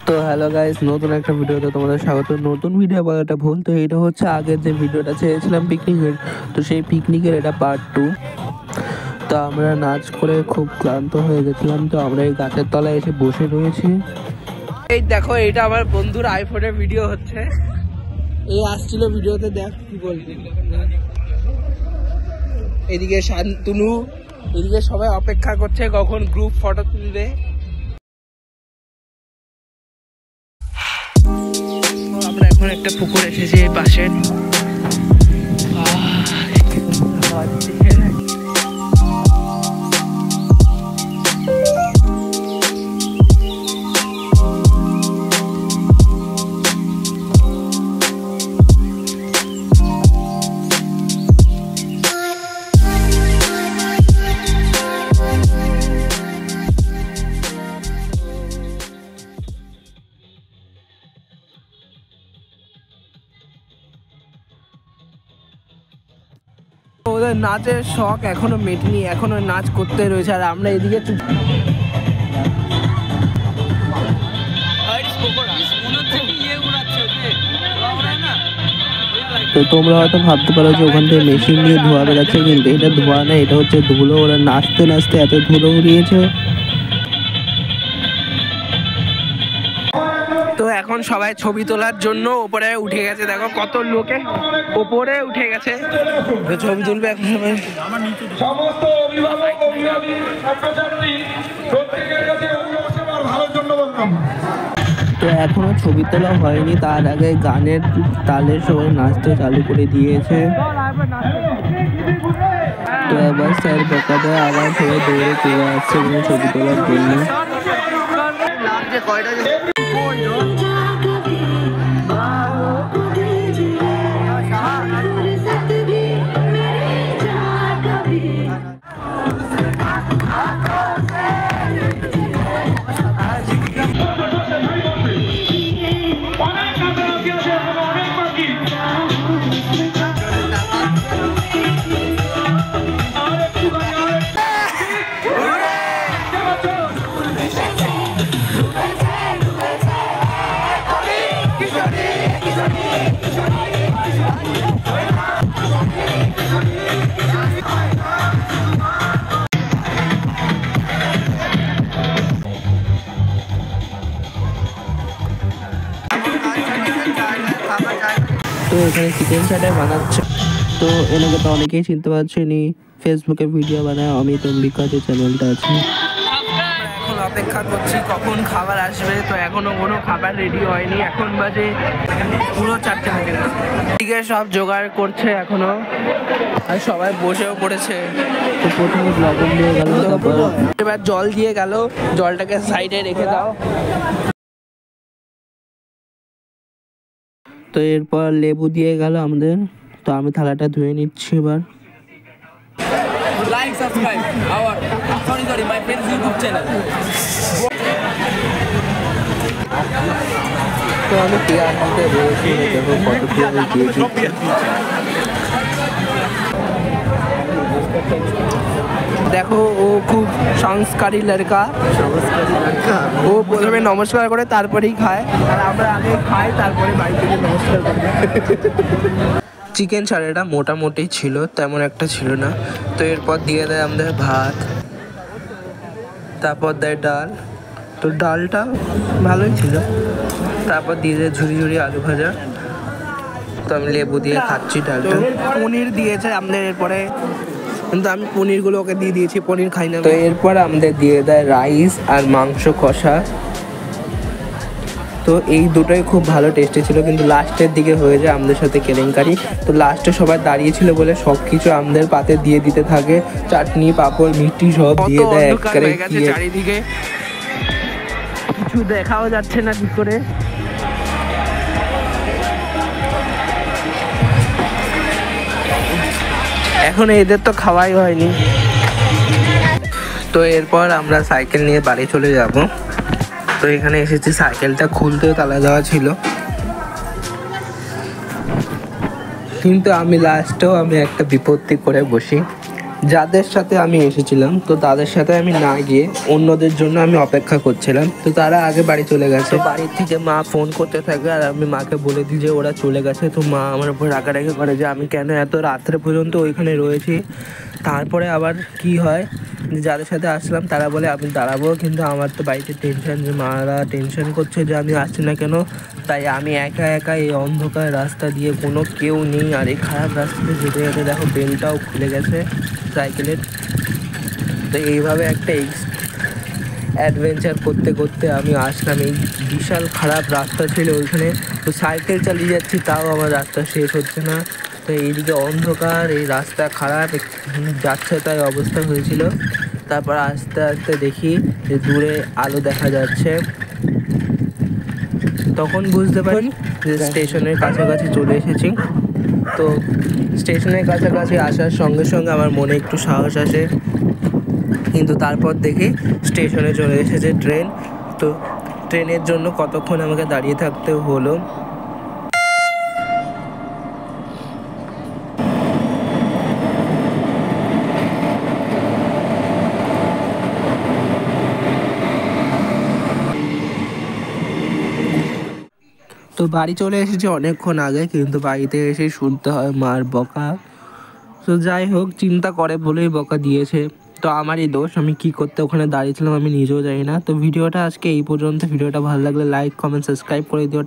তো hello guys, নতুন একটা ভিডিওতে তোমাদের স্বাগত। নতুন ভিডিও বলাটা ভুল, তো এটা হচ্ছে আগের যে ভিডিওটা ছেড়েছিলাম পিকনিকের, তো সেই পিকনিকের এটা পার্ট 2। তো আমরা নাচ করে খুব ক্লান্ত হয়ে গেছিলাম, তো আমরা এই গাছের তলায় এসে বসে রয়েছি। এই দেখো, এটা আমার বন্ধুর আইফোনের ভিডিও হচ্ছে। এই আসছিল ভিডিওতে, দেখ কি বলছি। এদিকে শান্তনু, এদিকে সবাই অপেক্ষা করছে কখন গ্রুপ ফটো তুলবে। আমরা এখন একটা পুকুর এসেছি এই পাশে। ওদের নাচের শখ এখনো মেটেনি, এখনো নাচ করতে রয়েছে। আর আমরা এদিকে তো তোমরা হয়তো ভাবতে পারো যে ওখান থেকে মেশিন দিয়ে ধোয়া বেরোচ্ছে, কিন্তু এটা ধোয়া না, এটা হচ্ছে ধুলো। ওরা নাচতে নাচতে এত ধুলো উড়িয়েছে। তো এখন সবাই ছবি তোলার জন্য উপরে উঠে গেছে। দেখো কত লোকে উপরে উঠে গেছে, ছবি তুলবে এখন সবাই। সমস্ত অভিভাবক অভিভাবক ছাত্রছাত্রী প্রত্যেকের কাছে অভিভাবক সেবার ভালোর জন্য বলতাম। তো এখনো ছবি তোলা হয়নি, তার আগে গানের তালে সবাই নাচতে চালু করে দিয়েছে। তো এবার স্যার বকা দেয়, আবার সবাই দৌড়ে চলে আসছে ছবি তোলার জন্য। তো এখানে চিকেন চাটাই বানাচ্ছে। তো এনাকে তো অনেকেই চিনতে পারছেনি, ফেসবুকে ভিডিও বানায় অমিত অম্বিকা যে চ্যানেলটা আছে। এখন অপেক্ষা করছি কখন খাবার আসবে। তো এখনো কোনো খাবার রেডি হয়নি, এখন বাজে পুরো 4টে বেজে গেছে। এদিকে সব জোগাড় করছে এখনো, আর সবাই বসেও পড়েছে। তো প্রথমে লবণ দিয়ে গেল, এবার জল দিয়ে গেল, জলটাকে সাইডে রেখে দাও। তো এরপর লেবু দিয়ে গেল আমাদের। তো আমি থালাটা ধুয়ে নিচ্ছি এবার। Like, subscribe our my friend's YouTube channel. তো আমি পেঁয়াজ দিতে বলেছি, দেখো কত পেঁয়াজ দিয়েছি। দেখো ও খুব সংস্কারী লড়কা। ও প্রথমে নমস্কার করে তারপরেই খায়, আর আমরা আগে খাই তারপরে বাড়ি থেকে নমস্কার করি। চিকেন ছাড়াটা মোটামুটি ছিল, তেমন একটা ছিল না। তো এরপর দিয়ে দেয় আমাদের ভাত, তারপর দেয় ডাল। তো ডালটা ভালোই ছিল। তারপর দিয়ে দেয় ঝুরি ঝুরি আলু ভাজা। তো আমি লেবু দিয়ে খাচ্ছি ডালটা। পনির দিয়েছে আমাদের এরপরে, কিন্তু আমি পনিরগুলো ওকে দিয়ে দিয়েছি, পনির খাই না। তো এরপর আমাদের দিয়ে দেয় রাইস আর মাংস কষা। তো এই দুটোই খুব ভালো টেস্টি ছিল, কিন্তু লাস্টের দিকে হয়ে যায় আমাদের সাথে কেলেঙ্কারি। তো লাস্টে সবাই দাঁড়িয়েছিল বলে সব কিছু আমাদের পাতে দিয়ে দিতে থাকে, চাটনি পাঁপড় মিষ্টি সব দিয়ে দেয় একবারে। চারিদিকে কিছু দেখাও যাচ্ছে না ঠিক করে। এখন এদের তো খাওয়াই হয়নি। তো এরপর আমরা সাইকেল নিয়ে বাড়ি চলে যাব। তো এখানে এসেছি, সাইকেলটা খুলতে তালা দেওয়া ছিল, কিন্তু আমি লাস্টেও একটা বিপত্তি করে বসি। যাদের সাথে আমি এসেছিলাম তো তাদের সাথে আমি না গিয়ে অন্যদের জন্য আমি অপেক্ষা করছিলাম। তো তারা আগে বাড়ি চলে গেছে। বাড়ির থেকে মা ফোন করতে থাকে আর আমি মাকে বলে দিই যে ওরা চলে গেছে। তো মা আমার উপর রাগারাগি করে যে আমি কেন এত রাত্রে পর্যন্ত ওইখানে রয়েছি। তারপরে আবার কি হয় যে যাদের সাথে আসলাম তারা বলে আমি দাঁড়াবো, কিন্তু আমার তো বাড়িতে টেনশন, যে মারা টেনশন করছে যে আমি আসছি না কেন। তাই আমি একা একা এই অন্ধকার রাস্তা দিয়ে, কোনো কেউ নেই, আর এই খারাপ রাস্তাতে যেতে যেতে দেখো বেলটাও খুলে গেছে সাইকেলের। তো এইভাবে একটা অ্যাডভেঞ্চার করতে করতে আমি আসলাম। এই বিশাল খারাপ রাস্তা ছিল ওইখানে, তো সাইকেল চালিয়ে যাচ্ছি তাও আমার রাস্তা শেষ হচ্ছে না। তো এইদিকে অন্ধকার, এই রাস্তা খারাপ, যাচ্ছে তাই অবস্থা হয়েছিল। তারপর আস্তে আস্তে দেখি যে দূরে আলো দেখা যাচ্ছে, তখন বুঝতে পারি যে স্টেশনের কাছাকাছি চলে এসেছি। তো স্টেশনের কাছাকাছি আসার সঙ্গে সঙ্গে আমার মনে একটু সাহস আসে, কিন্তু তারপর দেখি স্টেশনে চলে এসেছে ট্রেন। তো ট্রেনের জন্য কতক্ষণ আমাকে দাঁড়িয়ে থাকতে হলো। তো বাড়ি চলে এসেছি অনেকক্ষণ আগে, কিন্তু বাড়িতে এসে শুনতে হয় মার বকা। তো যাই হোক, চিন্তা করে বলেই বকা দিয়েছে, তো আমারই দোষ। আমি কি করতে ওখানে দাঁড়িয়েছিলাম আমি নিজেও জানি না। তো ভিডিওটা আজকে এই পর্যন্ত। ভিডিওটা ভালো লাগলে লাইক, কমেন্ট, সাবস্ক্রাইব করে দিও।